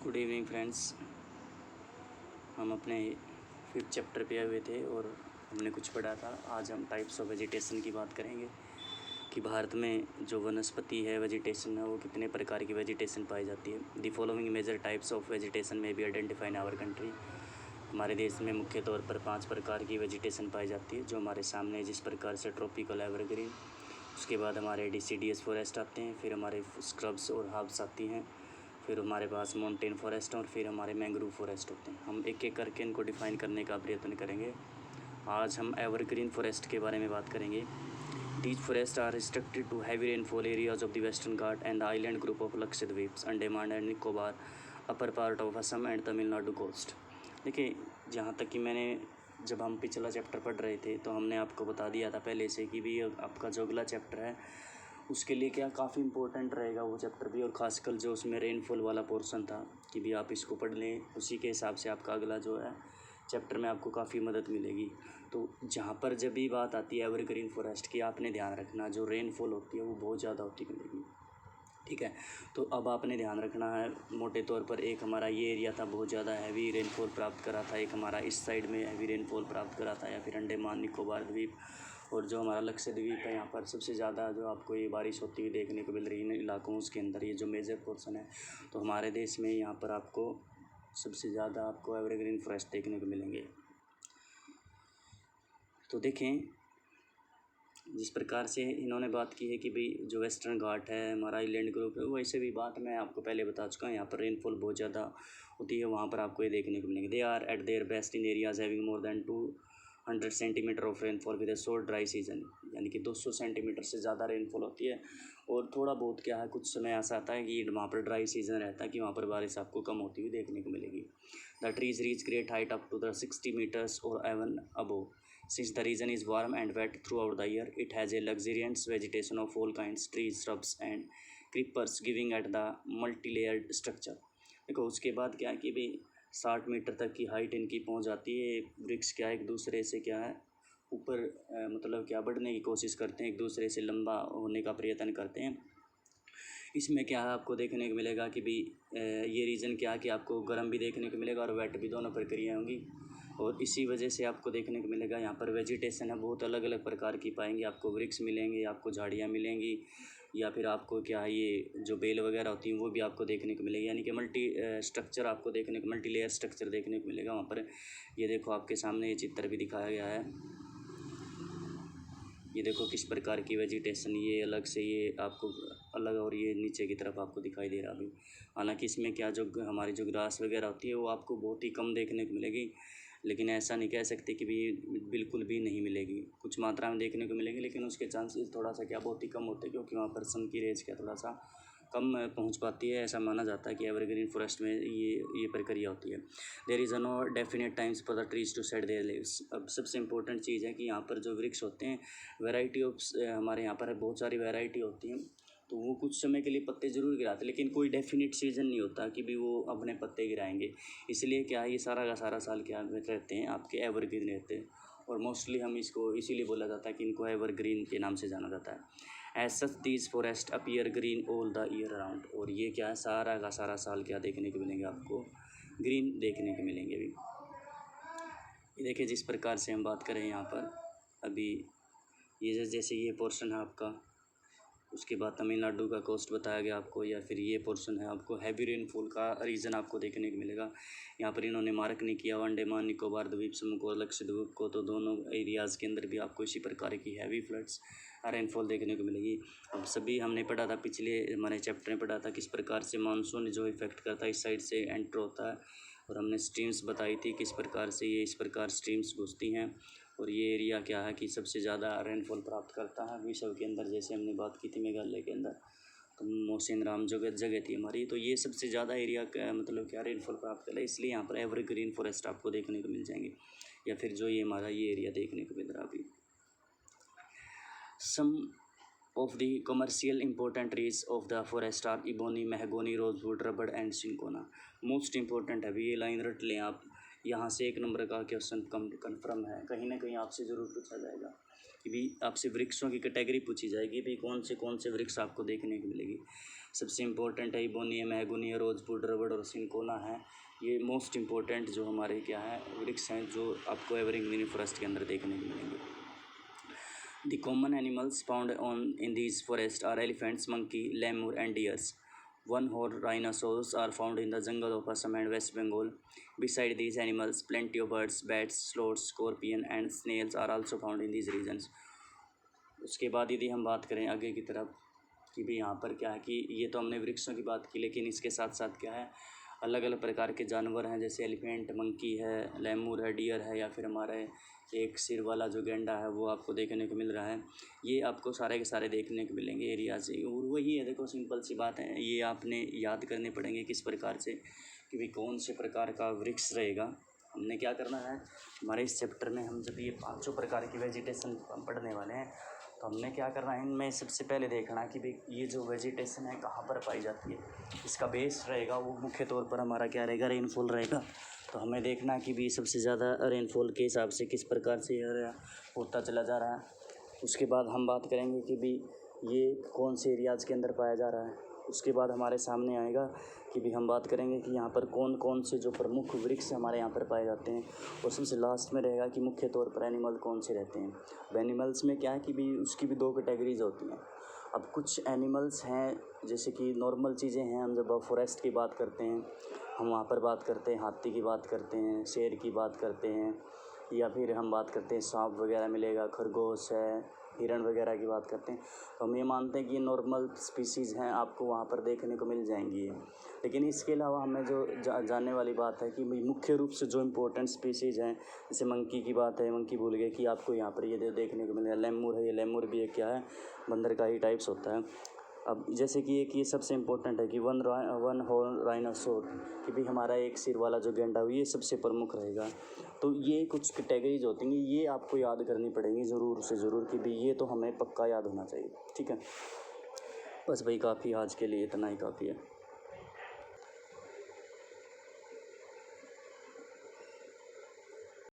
Good evening friends. हम अपने 5th chapter पे आए हुए थे और हमने कुछ पढ़ा था। आज हम टाइप्स ऑफ वेजिटेशन की बात करेंगे कि भारत में जो वनस्पति है, वेजिटेशन है, वो कितने प्रकार की वेजिटेशन पाई जाती है। The following major types of vegetation में be identify in our country. हमारे देश में मुख्य तौर पर 5 प्रकार की वेजिटेशन पाई जाती है जो हमारे सामने है। जिस प्रकार से ट्रॉपिकल एवरग्रीन, उसके बाद हमारे डिसीडियस फॉरेस्ट आते हैं, फिर हमारे स्क्रब्स और हर्ब्स आती हैं, फिर हमारे पास माउंटेन फॉरेस्ट और फिर हमारे मैंग्रोव फॉरेस्ट होते हैं। हम एक एक करके इनको डिफ़ाइन करने का प्रयत्न करेंगे। आज हम एवरग्रीन फॉरेस्ट के बारे में बात करेंगे। These forests are restricted to heavy rainfall areas of the Western Ghat and the island group of Lakshadweep, Andaman and Nicobar, upper part of Assam and Tamil Nadu coast। देखिए, जहाँ तक कि मैंने जब हम पिछला चैप्टर पढ़ रहे थे तो हमने आपको बता दिया था पहले से कि भी आपका जो अगला चैप्टर है उसके लिए क्या काफ़ी इंपॉर्टेंट रहेगा वो चैप्टर भी, और ख़ासकर जो उसमें रेनफॉल वाला पोर्शन था कि भी आप इसको पढ़ लें, उसी के हिसाब से आपका अगला जो है चैप्टर में आपको काफ़ी मदद मिलेगी। तो जहाँ पर जब भी बात आती है एवरग्रीन फॉरेस्ट की, आपने ध्यान रखना जो रेनफॉल होती है वो बहुत ज़्यादा होती मिलेगी, ठीक है। तो अब आपने ध्यान रखना है मोटे तौर पर, एक हमारा ये एरिया था बहुत ज़्यादा हैवी रेनफॉल प्राप्त करा था, एक हमारा इस साइड में हैवी रेनफॉल प्राप्त करा था, या फिर अंडमान निकोबार द्वीप, और जो हमारा लक्षद्वीप है यहाँ पर सबसे ज़्यादा जो आपको ये बारिश होती हुई देखने को मिल रही है इन इलाकों उसके अंदर, ये जो मेजर पोर्शन है। तो हमारे देश में यहाँ पर आपको सबसे ज़्यादा आपको एवरग्रीन फॉरेस्ट देखने को मिलेंगे। तो देखें जिस प्रकार से इन्होंने बात की है कि भाई जो वेस्टर्न घाट है हमारा आइलैंड ग्रुप है, वैसे भी बात मैं आपको पहले बता चुका हूँ। यहाँ पर रेनफॉल बहुत ज़्यादा होती है, वहाँ पर आपको ये देखने को मिलेंगे। They are at their best in areas having more than 200 centimetre of rainfall with a short dry season, यानी कि 200 सेंटीमीटर से ज़्यादा रेनफॉल होती है। और थोड़ा बहुत क्या है, कुछ समय ऐसा आता है कि वहाँ पर ड्राई सीजन रहता है कि वहाँ पर बारिश आपको कम होती हुई देखने को मिलेगी। The trees reach great height up to the 60 meters or even above। Since the region is warm and wet throughout the year, it has a luxuriant vegetation of all kinds, trees, shrubs and creepers, giving it the multi-layered structure। देखो उसके बाद क्या है कि भाई 60 metre तक की height इनकी पहुंच जाती है। वृक्ष क्या एक दूसरे से क्या है ऊपर मतलब क्या बढ़ने की कोशिश करते हैं, एक दूसरे से लंबा होने का प्रयत्न करते हैं। इसमें क्या है आपको देखने को मिलेगा कि भी ये रीज़न क्या है कि आपको गर्म भी देखने को मिलेगा और वेट भी, दोनों प्रक्रिया होंगी। और इसी वजह से आपको देखने को मिलेगा यहाँ पर वेजिटेशन है बहुत अलग अलग प्रकार की पाएंगे। आपको वृक्ष मिलेंगे, आपको झाड़ियाँ मिलेंगी, या फिर आपको क्या है ये जो बेल वगैरह होती हैं वो भी आपको देखने को मिलेगी, यानी कि मल्टी स्ट्रक्चर आपको देखने को, मल्टी लेयर स्ट्रक्चर देखने को मिलेगा वहाँ पर। ये देखो आपके सामने ये चित्र भी दिखाया गया है, ये देखो किस प्रकार की वेजिटेशन, ये अलग से ये आपको अलग, और ये नीचे की तरफ आपको दिखाई दे रहा अभी। हालांकि इसमें क्या जो हमारी जो ग्रास वगैरह होती है वो आपको बहुत ही कम देखने को मिलेगी, लेकिन ऐसा नहीं कह सकते कि भी बिल्कुल भी नहीं मिलेगी, कुछ मात्रा में देखने को मिलेगी, लेकिन उसके चांसेस थोड़ा सा क्या बहुत ही कम होते हैं, क्योंकि वहाँ पर सन की रेज क्या थोड़ा सा कम पहुंच पाती है। ऐसा माना जाता है कि एवरग्रीन फॉरेस्ट में ये प्रक्रिया होती है। There is no definite times for the trees to set their leaves. अब सबसे इंपॉर्टेंट चीज़ है कि यहाँ पर जो वृक्ष होते हैं वैरायटी ऑफ हमारे यहाँ पर बहुत सारी वैरायटी होती हैं, तो वो कुछ समय के लिए पत्ते ज़रूर गिराते, लेकिन कोई डेफिनेट सीजन नहीं होता कि भी वो अपने पत्ते गिराएंगे। इसलिए क्या है ये सारा का सारा साल क्या रहते हैं आपके एवरग्रीन रहते हैं, और मोस्टली हम इसको इसीलिए बोला जाता है कि इनको एवरग्रीन के नाम से जाना जाता है। As such these forest appear green all the year around. और ये क्या है सारा का सारा साल क्या देखने को मिलेंगे आपको, ग्रीन देखने को मिलेंगे। अभी ये देखिए जिस प्रकार से हम बात करें यहाँ पर अभी ये जैसे ये पोर्शन है आपका, उसके बाद तमिलनाडु का कोस्ट बताया गया आपको, या फिर ये पोर्शन है आपको हैवी रेनफॉल का रीज़न आपको देखने को मिलेगा। यहाँ पर इन्होंने मार्क नहीं किया अंडमान निकोबार द्वीप समूह को, लक्षद्वीप को, तो दोनों एरियाज़ के अंदर भी आपको इसी प्रकार की हैवी फ्लड्स रेनफॉल देखने को मिलेगी। अब सभी हमने पढ़ा था पिछले हमारे चैप्टर में पढ़ा था किस प्रकार से मानसून जो इफेक्ट करता है इस साइड से एंटर होता है, और हमने स्ट्रीम्स बताई थी किस प्रकार से ये इस प्रकार स्ट्रीम्स घुसती हैं, और ये एरिया क्या है कि सबसे ज़्यादा रेनफॉल प्राप्त करता है विश्व के अंदर। जैसे हमने बात की थी मेघालय के अंदर, तो मोहसिन राम जगह थी हमारी, तो ये सबसे ज़्यादा एरिया का मतलब क्या रेनफॉल प्राप्त कर रहा है, इसलिए यहाँ पर एवरग्रीन फॉरेस्ट आपको देखने को मिल जाएंगे, या फिर जो ये हमारा ये एरिया देखने को मिल रहा अभी। सम of the commercial important trees of the forest are ebony, mahogany, rosewood, rubber and cinchona। Most important है, अभी ये लाइन रट लें आप, यहाँ से 1 नंबर का क्वेश्चन कन्फर्म है, कहीं ना कहीं आपसे ज़रूर पूछा जाएगा कि भी आपसे वृक्षों की कैटेगरी पूछी जाएगी, भी कौन से वृक्ष आपको देखने को मिलेगी। सबसे इम्पोर्टेंट है इबोनियम, मैगनीय, रोजवुड, रबड़ और सिंकोना है। ये मोस्ट इम्पोर्टेंट जो हमारे क्या है वृक्ष हैं जो आपको एवरग्रीन फॉरेस्ट के अंदर देखने को मिलेंगे। The common animals found in these forests are elephants, monkey, lemur, and deers. One-horned rhinoceros are found in the jungle of Assam and West Bengal. Beside these animals, plenty of birds, bats, sloths, scorpion, and snails are also found in these regions. उसके बाद यदि हम बात करें आगे की तरफ कि भी यहाँ पर क्या है कि ये तो हमने वृक्षों की बात की, लेकिन इसके साथ साथ क्या है अलग अलग प्रकार के जानवर हैं, जैसे एलिफेंट, मंकी है, लेमूर है, डियर है, या फिर हमारे एक सिर वाला जो गैंडा है वो आपको देखने को मिल रहा है। ये आपको सारे के सारे देखने को मिलेंगे एरिया से। और वही है, देखो सिंपल सी बात है, ये आपने याद करने पड़ेंगे किस प्रकार से कि भाई कौन से प्रकार का वृक्ष रहेगा। हमने क्या करना है हमारे इस चैप्टर में, हम जब ये 5 प्रकार की वेजिटेशन पढ़ने वाले हैं तो हमने क्या करना है इनमें सबसे पहले देखना कि भाई ये जो वेजिटेशन है कहाँ पर पाई जाती है। इसका बेस रहेगा वो मुख्य तौर पर हमारा क्या रहेगा, रेनफॉल रहेगा। तो हमें देखना कि भी सबसे ज़्यादा रेनफॉल के हिसाब से किस प्रकार से होता चला जा रहा है। उसके बाद हम बात करेंगे कि भी ये कौन से एरियाज़ के अंदर पाया जा रहा है। उसके बाद हमारे सामने आएगा कि भी हम बात करेंगे कि यहाँ पर कौन कौन से जो प्रमुख वृक्ष हमारे यहाँ पर पाए जाते हैं। और सबसे लास्ट में रहेगा कि मुख्य तौर पर एनिमल कौन से रहते हैं। अब एनिमल्स में क्या है कि भी उसकी भी 2 कैटेगरीज होती हैं। अब कुछ एनिमल्स हैं जैसे कि नॉर्मल चीज़ें हैं, हम जब फॉरेस्ट की बात करते हैं हम वहाँ पर बात करते हैं हाथी की बात करते हैं, शेर की बात करते हैं, या फिर हम बात करते हैं सांप वगैरह मिलेगा, खरगोश है, हिरण वगैरह की बात करते हैं। तो हम ये मानते हैं कि ये नॉर्मल स्पीसीज़ हैं, आपको वहाँ पर देखने को मिल जाएंगी। लेकिन इसके अलावा हमें जो जानने वाली बात है कि मुख्य रूप से जो इम्पोर्टेंट स्पीसीज़ हैं, जैसे मंकी की बात है, मंकी भूल गए कि आपको यहाँ पर ये देखने को मिलेगा। लेमूर है, ये लेमूर भी एक क्या है बंदर का ही टाइप्स होता है। अब जैसे कि एक ये सबसे इम्पोर्टेंट है कि वन हॉर्न राइनोसोर, कि भाई हमारा एक सिर वाला जो गैंडा ये सबसे प्रमुख रहेगा। तो ये कुछ कैटेगरीज होती हैं, ये आपको याद करनी पड़ेंगी ज़रूर से ज़रूर कि भाई ये तो हमें पक्का याद होना चाहिए। ठीक है, बस भाई काफ़ी आज के लिए इतना ही काफ़ी है।